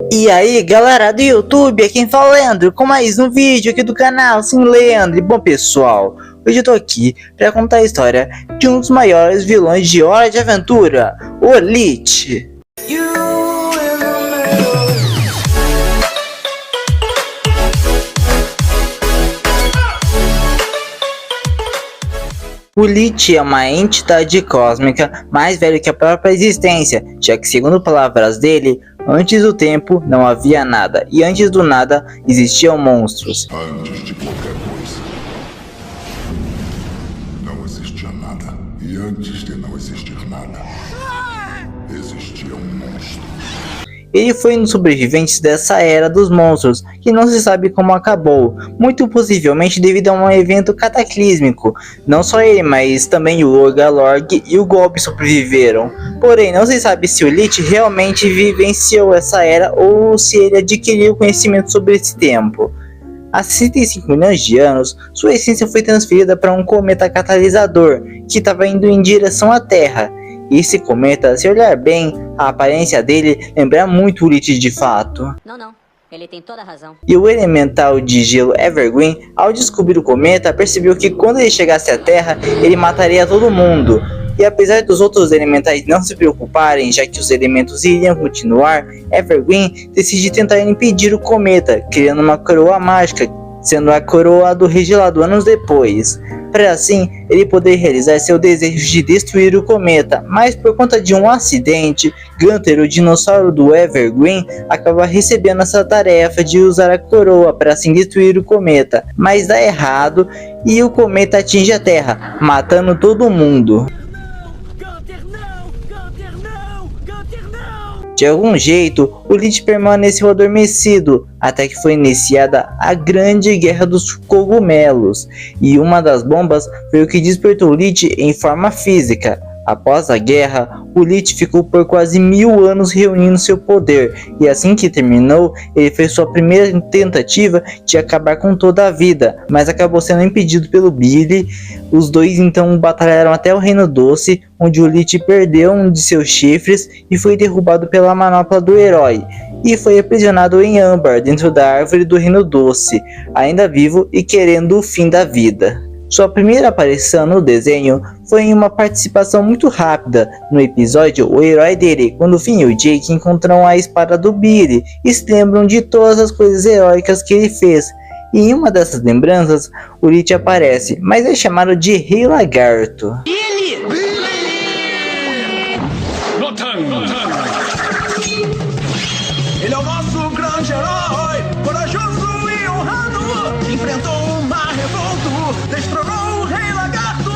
E aí galera do YouTube, aqui quem fala é Leandro, com mais um vídeo aqui do canal Sim Leandro. E bom pessoal, hoje eu tô aqui para contar a história de um dos maiores vilões de Hora de Aventura, o Lich. O Lich é uma entidade cósmica mais velha que a própria existência, já que, segundo palavras dele, antes do tempo não havia nada, e antes do nada existiam monstros. Antes de qualquer coisa, não existia nada. E antes de não existir nada, existia um monstro. Ele foi um dos sobreviventes dessa era dos monstros, que não se sabe como acabou, muito possivelmente devido a um evento cataclísmico. Não só ele, mas também o Orgalorg e o Gob sobreviveram. Porém, não se sabe se o Lich realmente vivenciou essa era ou se ele adquiriu conhecimento sobre esse tempo. Há 65 milhões de anos, sua essência foi transferida para um cometa catalisador, que estava indo em direção à Terra. E esse cometa, se olhar bem, a aparência dele lembra muito o Lich de fato. Não, ele tem toda a razão. E o elemental de gelo Evergreen, ao descobrir o cometa, percebeu que quando ele chegasse à Terra, ele mataria todo mundo. E apesar dos outros elementais não se preocuparem, já que os elementos iriam continuar, Evergreen decide tentar impedir o cometa, criando uma coroa mágica, sendo a coroa do Regelado anos depois, para assim ele poder realizar seu desejo de destruir o cometa. Mas por conta de um acidente, Gunther, o dinossauro do Evergreen, acaba recebendo essa tarefa de usar a coroa para assim destruir o cometa, mas dá errado e o cometa atinge a Terra, matando todo mundo. De algum jeito, o Lich permaneceu adormecido, até que foi iniciada a Grande Guerra dos Cogumelos, e uma das bombas foi o que despertou o Lich em forma física. Após a guerra, o Lich ficou por quase 1000 anos reunindo seu poder, e assim que terminou, ele fez sua primeira tentativa de acabar com toda a vida, mas acabou sendo impedido pelo Billy. Os dois então batalharam até o Reino Doce, onde o Lich perdeu um de seus chifres e foi derrubado pela manopla do herói, e foi aprisionado em âmbar dentro da árvore do Reino Doce, ainda vivo e querendo o fim da vida. Sua primeira aparição no desenho foi em uma participação muito rápida no episódio O Herói dele, quando Finn e o Jake encontram a espada do Billy e se lembram de todas as coisas heróicas que ele fez. E em uma dessas lembranças, o Lich aparece, mas é chamado de Rei Lagarto. Ele é o nosso grande herói, corajoso e honrado. Enfrentou o mar revolto, destronou o Rei Lagarto.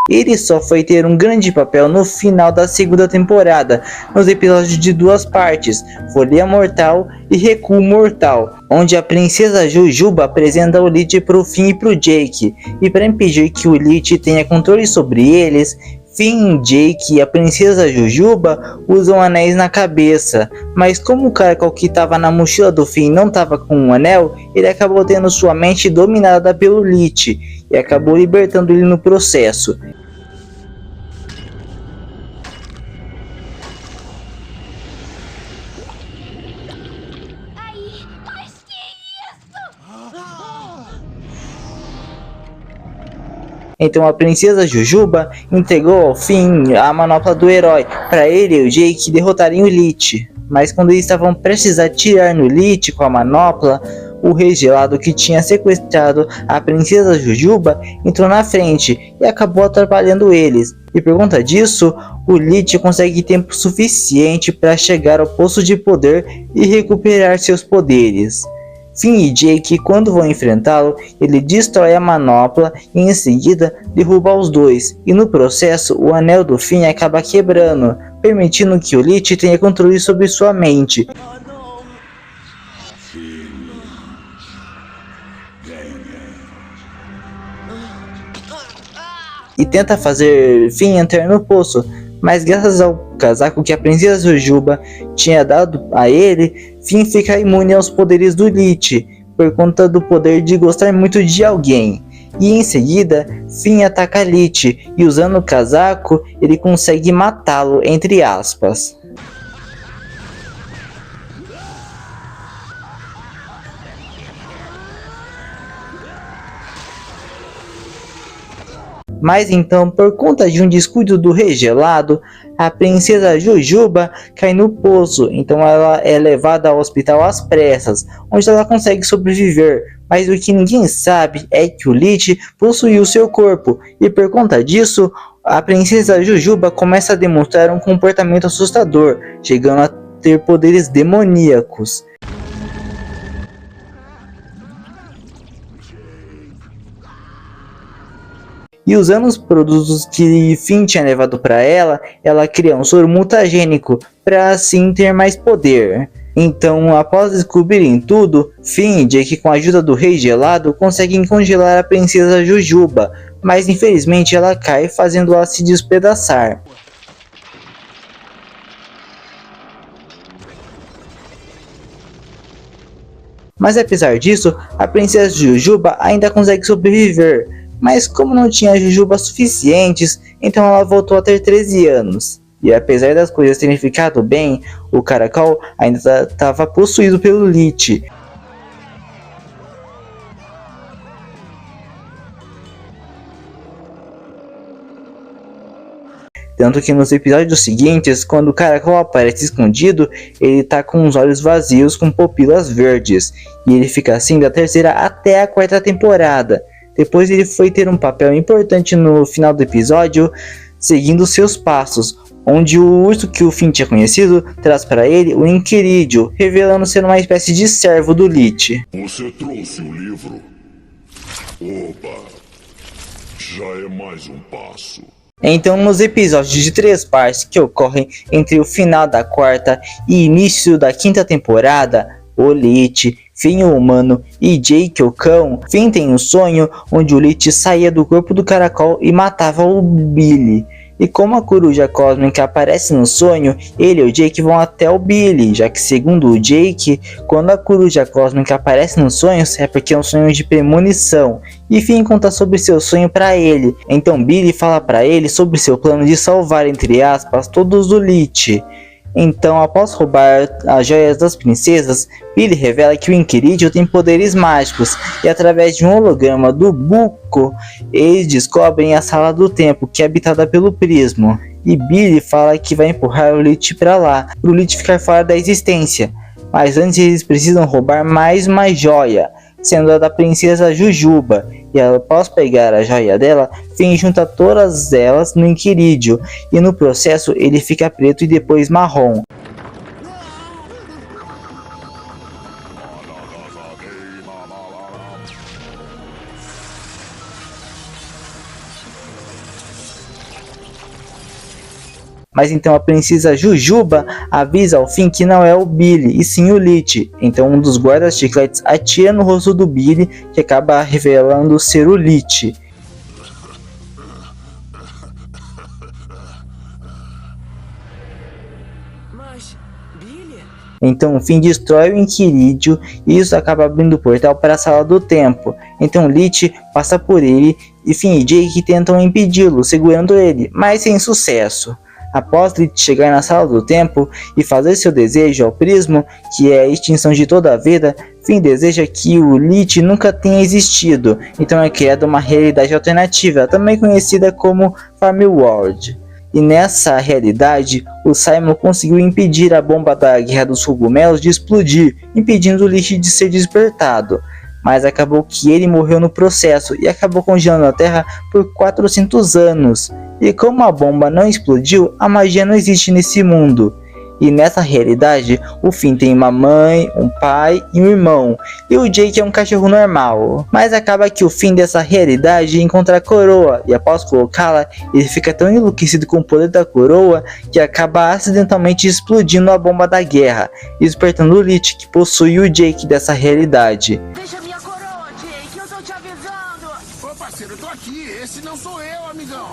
Ele só foi ter um grande papel no final da segunda temporada, nos episódios de duas partes, Folia Mortal e Recuo Mortal, onde a princesa Jujuba apresenta o Lich pro Finn e pro Jake, e para impedir que o Lich tenha controle sobre eles, Finn, Jake e a princesa Jujuba usam anéis na cabeça, mas como o caracol que estava na mochila do Finn não estava com um anel, ele acabou tendo sua mente dominada pelo Lich e acabou libertando ele no processo. Então a princesa Jujuba entregou ao Finn a manopla do herói para ele e o Jake derrotarem o Lich. Mas quando eles estavam prestes a atirar no Lich com a manopla, o Rei Gelado, que tinha sequestrado a princesa Jujuba, entrou na frente e acabou atrapalhando eles. E por conta disso, o Lich consegue tempo suficiente para chegar ao poço de poder e recuperar seus poderes. Finn e Jake, quando vão enfrentá-lo, ele destrói a manopla e em seguida derruba os dois, e no processo o anel do Finn acaba quebrando, permitindo que o Lich tenha controle sobre sua mente. E tenta fazer Finn entrar no poço, mas graças ao casaco que a princesa Jujuba tinha dado a ele, Finn fica imune aos poderes do Lich, por conta do poder de gostar muito de alguém. e em seguida Finn ataca Lich e usando o casaco ele consegue matá-lo, entre aspas. Mas então, por conta de um descuido do Rei Gelado, a princesa Jujuba cai no poço, então ela é levada ao hospital às pressas, onde ela consegue sobreviver. Mas o que ninguém sabe é que o Lich possuiu seu corpo, e por conta disso, a princesa Jujuba começa a demonstrar um comportamento assustador, chegando a ter poderes demoníacos. E usando os produtos que Finn tinha levado para ela cria um soro mutagênico para assim ter mais poder. Então, após descobrirem tudo, Finn e Jake, com a ajuda do Rei Gelado, conseguem congelar a princesa Jujuba, mas infelizmente ela cai, fazendo-a se despedaçar. Mas apesar disso, a princesa Jujuba ainda consegue sobreviver. Mas como não tinha jujubas suficientes, então ela voltou a ter 13 anos. E apesar das coisas terem ficado bem, o Caracol ainda estava possuído pelo Lich. Tanto que nos episódios seguintes, quando o Caracol aparece escondido, ele tá com os olhos vazios com pupilas verdes. E ele fica assim da terceira até a quarta temporada. Depois ele foi ter um papel importante no final do episódio, seguindo seus passos, onde o urso que o Finn tinha conhecido traz para ele o Inquiridio, revelando ser uma espécie de servo do Lich. Você trouxe o livro? Opa, já é mais um passo. Então, nos episódios de 3 partes que ocorrem entre o final da quarta e início da quinta temporada, o Lich, Finn o humano e Jake o cão, Finn tem um sonho onde o Lich saía do corpo do Caracol e matava o Billy. E como a coruja cósmica aparece no sonho, ele e o Jake vão até o Billy, já que segundo o Jake, quando a coruja cósmica aparece nos sonhos é porque é um sonho de premonição. E Finn conta sobre seu sonho para ele, então Billy fala para ele sobre seu plano de salvar, entre aspas, todos do Lich. Então, após roubar as joias das princesas, Billy revela que o Inquiridio tem poderes mágicos e através de um holograma do Buco, eles descobrem a Sala do Tempo, que é habitada pelo Prismo. E Billy fala que vai empurrar o Lich para lá, para o Lich ficar fora da existência. Mas antes eles precisam roubar mais uma joia, sendo a da princesa Jujuba. E após pegar a joia dela, Finn junta todas elas no Inquiridio, e no processo ele fica preto e depois marrom. Mas então a princesa Jujuba avisa ao Finn que não é o Billy, e sim o Lich. Então um dos guardas-chicletes atira no rosto do Billy, que acaba revelando ser o Lich. Mas, Billy? Então o Finn destrói o Inquiridio e isso acaba abrindo o portal para a Sala do Tempo. Então o Lich passa por ele e Finn e Jake tentam impedi-lo, segurando ele, mas sem sucesso. Após Lich chegar na Sala do Tempo e fazer seu desejo ao Prismo, que é a extinção de toda a vida, Finn deseja que o Lich nunca tenha existido, então é criada uma realidade alternativa, também conhecida como Farm World. E nessa realidade, o Simon conseguiu impedir a bomba da Guerra dos Cogumelos de explodir, impedindo o Lich de ser despertado. Mas acabou que ele morreu no processo e acabou congelando a Terra por 400 anos. E como a bomba não explodiu, a magia não existe nesse mundo. E nessa realidade, o Finn tem uma mãe, um pai e um irmão, e o Jake é um cachorro normal. Mas acaba que o Finn dessa realidade encontra a coroa, e após colocá-la, ele fica tão enlouquecido com o poder da coroa, que acaba acidentalmente explodindo a bomba da guerra, despertando o Lich, que possui o Jake dessa realidade. Deixa minha coroa, Jake, eu tô te avisando. Ô parceiro, eu tô aqui, esse não sou eu, amigão.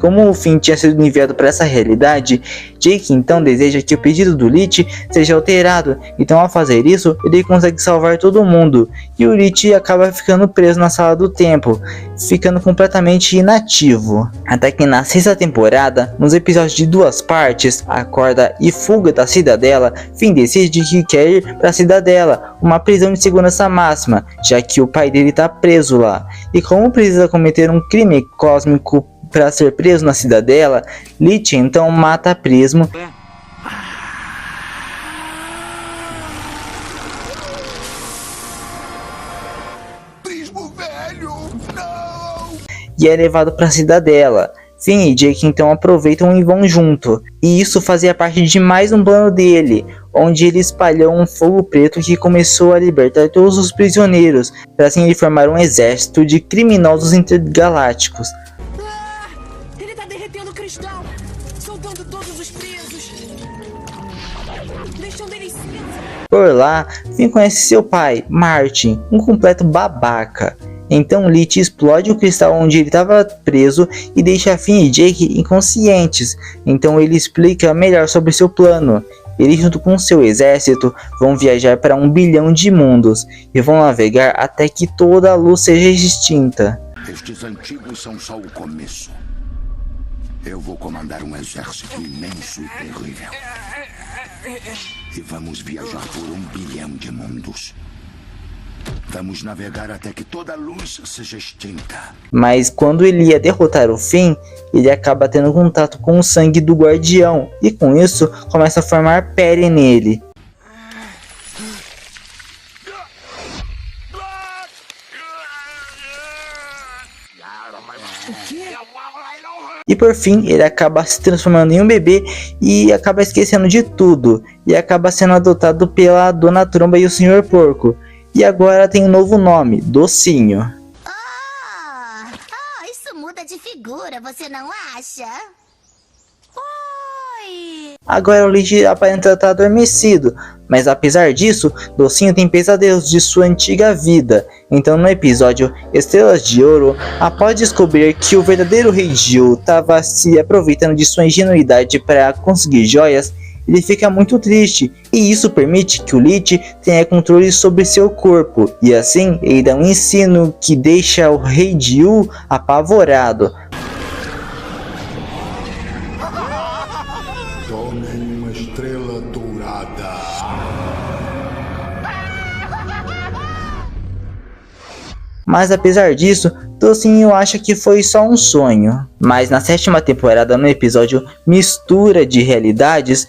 como o Finn tinha sido enviado para essa realidade, Jake então deseja que o pedido do Lich seja alterado. Então ao fazer isso, ele consegue salvar todo mundo. E o Lich acaba ficando preso na sala do tempo, ficando completamente inativo. Até que na sexta temporada, nos episódios de 2 partes, Acorda e Fuga da Cidadela, Finn decide que quer ir para a Cidadela, uma prisão de segurança máxima, já que o pai dele está preso lá. E como precisa cometer um crime cósmico para ser preso na Cidadela, Lich então mata Prismo. Prismo velho, não! E é levado para a Cidadela. Finn e Jake então aproveitam e vão junto, e isso fazia parte de mais um plano dele, onde ele espalhou um fogo preto que começou a libertar todos os prisioneiros, para assim ele formar um exército de criminosos intergalácticos. Ele tá derretendo o cristal, soltando todos os presos, deixando eles cinza. Por lá, Finn conhece seu pai, Martin, um completo babaca. Então Lich explode o cristal onde ele estava preso e deixa Finn e Jake inconscientes. Então ele explica melhor sobre seu plano. Eles junto com seu exército vão viajar para 1 bilhão de mundos e vão navegar até que toda a luz seja extinta. Estes antigos são só o começo. Eu vou comandar um exército imenso e terrível. E vamos viajar por 1 bilhão de mundos. Vamos navegar até que toda a luz seja extinta. Mas quando ele ia derrotar o Finn, ele acaba tendo contato com o sangue do guardião. E com isso, começa a formar pele nele. E por fim, ele acaba se transformando em um bebê e acaba esquecendo de tudo. E acaba sendo adotado pela Dona Tromba e o Sr. Porco. E agora tem um novo nome, Docinho. Isso muda de figura, você não acha? Oi! Agora o Lich aparenta estar adormecido, mas apesar disso, Docinho tem pesadelos de sua antiga vida. Então no episódio Estrelas de Ouro, após descobrir que o verdadeiro Rei Jill estava se aproveitando de sua ingenuidade para conseguir joias, ele fica muito triste, e isso permite que o Lich tenha controle sobre seu corpo, e assim ele dá um ensino que deixa o Rei Jill apavorado. Tomem uma estrela dourada. Mas apesar disso, Docinho acha que foi só um sonho. Mas na 7ª temporada, no episódio Mistura de Realidades,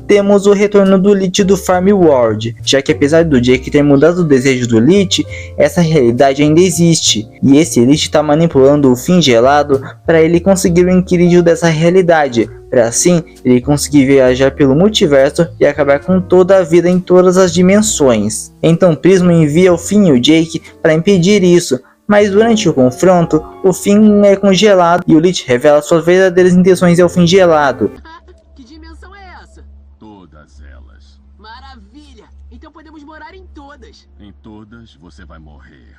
temos o retorno do Lich do Farm World, já que apesar do Jake ter mudado o desejo do Lich, essa realidade ainda existe, e esse Lich está manipulando o Finn gelado para ele conseguir o equilíbrio dessa realidade, para assim ele conseguir viajar pelo multiverso e acabar com toda a vida em todas as dimensões. Então Prismo envia o Finn e o Jake para impedir isso, mas durante o confronto, o Finn é congelado e o Lich revela suas verdadeiras intenções ao Finn gelado. Que dimensão é essa? Todas elas. Maravilha! Então podemos morar em todas. Em todas você vai morrer.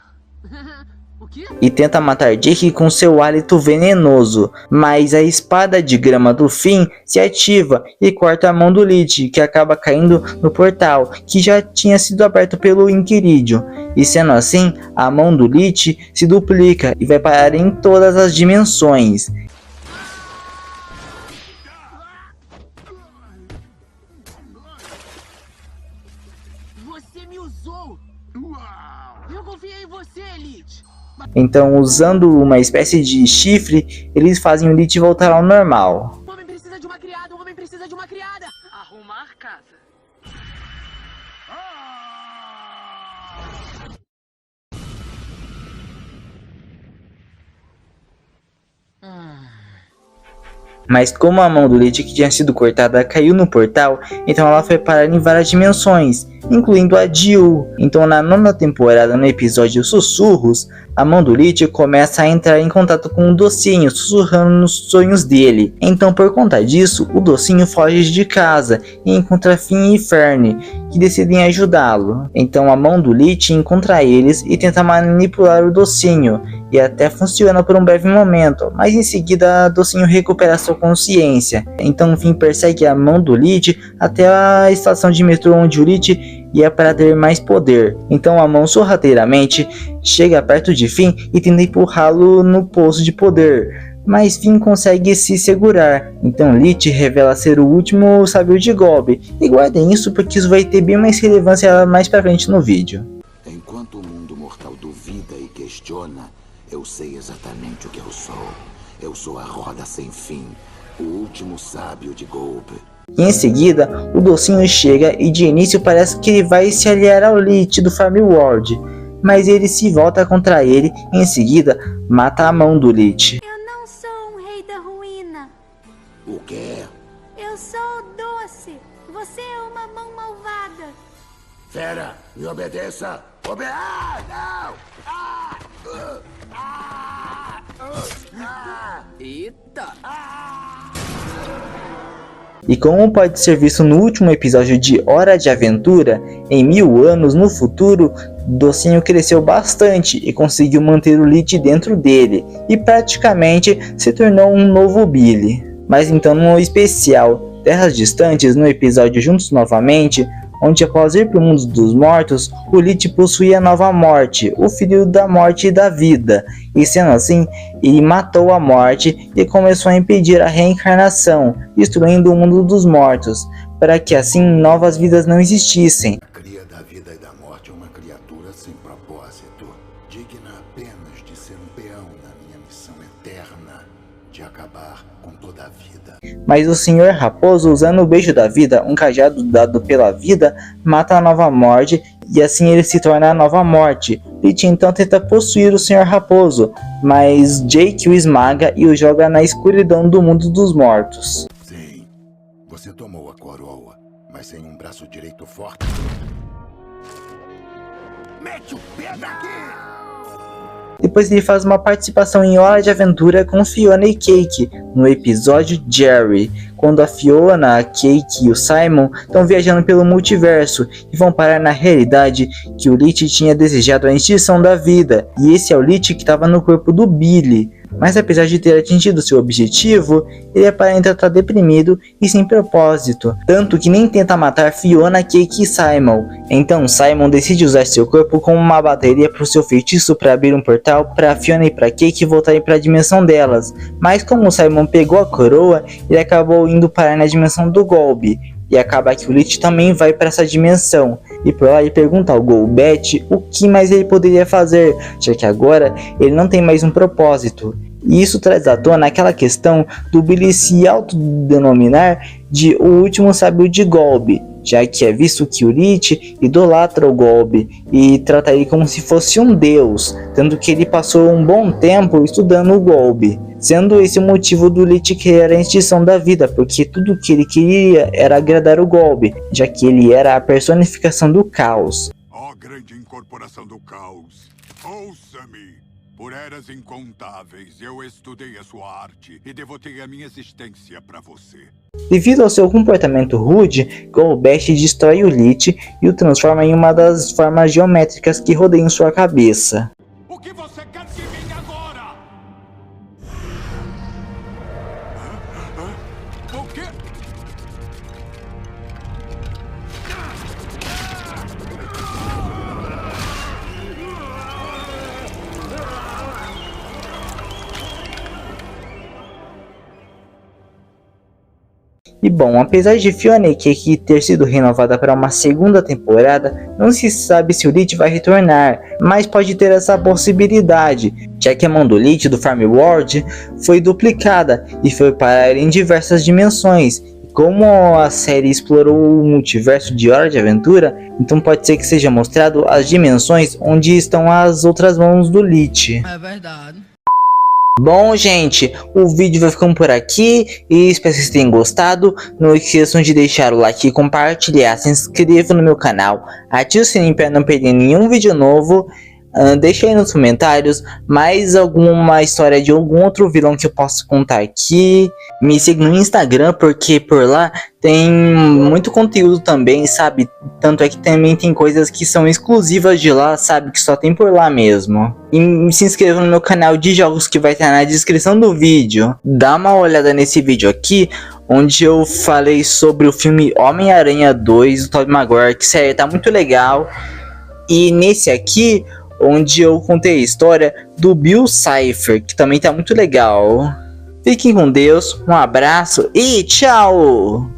O quê? E tenta matar Jake com seu hálito venenoso, mas a espada de grama do Finn se ativa e corta a mão do Lich, que acaba caindo no portal, que já tinha sido aberto pelo Inquiridium. E sendo assim, a mão do Lich se duplica e vai parar em todas as dimensões. Você me usou! Eu confiei em você, Lich! Então, usando uma espécie de chifre, eles fazem o Lich voltar ao normal. Um homem precisa de uma criada! Um homem precisa de uma criada! Arrumar casa. Mas como a mão do Lich que tinha sido cortada caiu no portal, então ela foi parar em várias dimensões, incluindo a Jill. Então na 9ª temporada, no episódio Sussurros, a mão do Lich começa a entrar em contato com o Docinho, sussurrando nos sonhos dele. Então por conta disso, o Docinho foge de casa e encontra Finn e Fern, que decidem ajudá-lo. Então a mão do Lich encontra eles e tenta manipular o Docinho. e até funciona por um breve momento, mas em seguida Docinho recupera sua consciência. Então Finn persegue a mão do Lich até a estação de metrô onde o Lich ia para ter mais poder. Então a mão sorrateiramente chega perto de Finn e tenta empurrá-lo no poço de poder, mas Finn consegue se segurar. Então Lich revela ser o último sábio de Golbe, e guardem isso porque isso vai ter bem mais relevância mais pra frente no vídeo. Enquanto o mundo mortal duvida e questiona, eu sei exatamente o que eu sou. Eu sou a roda sem fim, o último sábio de Golbe. E em seguida, o Docinho chega e de início parece que ele vai se aliar ao Lich do Farm World, mas ele se volta contra ele e em seguida mata a mão do Lich. Eu não sou um rei da ruína. O quê? Eu sou o Doce. Você é uma mão malvada. Fera, me obedeça! Não! Eita! E como pode ser visto no último episódio de Hora de Aventura, em 1000 anos no futuro, Docinho cresceu bastante e conseguiu manter o Lich dentro dele, e praticamente se tornou um novo Billy. Mas então no especial Terras Distantes, no episódio Juntos Novamente, onde após ir para o mundo dos mortos, o Lich possuía a Nova Morte, o filho da morte e da vida, e sendo assim, ele matou a morte e começou a impedir a reencarnação, destruindo o mundo dos mortos, para que assim novas vidas não existissem. A cria da vida e da morte é uma criatura sem propósito, digna apenas de ser um peão na minha missão eterna, de acabar com toda a vida. Mas o Senhor Raposo, usando o beijo da vida, um cajado dado pela vida, mata a Nova Morte e assim ele se torna a Nova Morte. Lich então tenta possuir o Senhor Raposo, mas Jake o esmaga e o joga na escuridão do mundo dos mortos. Sim, você tomou a coroa, mas sem um braço direito forte. Mete o pé daqui! Depois ele faz uma participação em Hora de Aventura com Fiona e Cake, no episódio Jerry, quando a Fiona, a Cake e o Simon estão viajando pelo multiverso e vão parar na realidade que o Lich tinha desejado a extinção da vida, e esse é o Lich que estava no corpo do Billy. Mas apesar de ter atingido seu objetivo, ele aparenta estar deprimido e sem propósito, tanto que nem tenta matar Fiona, Cake e Simon. Então Simon decide usar seu corpo como uma bateria para o seu feitiço para abrir um portal para Fiona e para Cake voltarem para a dimensão delas. Mas como Simon pegou a coroa, ele acabou indo parar na dimensão do Golbe. E acaba que o Lich também vai para essa dimensão, e por lá ele pergunta ao Golbet o que mais ele poderia fazer, já que agora ele não tem mais um propósito. E isso traz à tona aquela questão do Billy se autodenominar de o último sábio de Golbe, já que é visto que o Lich idolatra o Golbe e trata ele como se fosse um deus, tanto que ele passou um bom tempo estudando o Golbe, sendo esse o motivo do Lich querer a extinção da vida, porque tudo que ele queria era agradar o Golbe, já que ele era a personificação do caos. Ó grande incorporação do caos, ouça-me! Por eras incontáveis, eu estudei a sua arte e devotei a minha existência para você. Devido ao seu comportamento rude, Golbet destrói o Lich e o transforma em uma das formas geométricas que rodeiam sua cabeça. O que você quer de mim agora? O quê? E bom, apesar de Fiona e Cake ter sido renovada para uma segunda temporada, não se sabe se o Lich vai retornar, mas pode ter essa possibilidade, já que a mão do Lich do Farm World foi duplicada e foi parar em diversas dimensões. Como a série explorou o multiverso de Hora de Aventura, então pode ser que seja mostrado as dimensões onde estão as outras mãos do Lich. É verdade. Bom, gente, o vídeo vai ficando por aqui e espero que vocês tenham gostado. Não esqueçam de deixar o like, compartilhar, se inscrevam no meu canal, ative o sininho para não perder nenhum vídeo novo. Deixa aí nos comentários mais alguma história de algum outro vilão que eu posso contar aqui. Me siga no Instagram, porque por lá tem muito conteúdo também, sabe? Tanto é que também tem coisas que são exclusivas de lá, sabe? Que só tem por lá mesmo. E se inscreva no meu canal de jogos que vai estar na descrição do vídeo. Dá uma olhada nesse vídeo aqui, onde eu falei sobre o filme Homem-Aranha 2, do Tobey Maguire, que sério, tá muito legal. E nesse aqui, onde eu contei a história do Bill Cipher, que também tá muito legal. Fiquem com Deus, um abraço e tchau!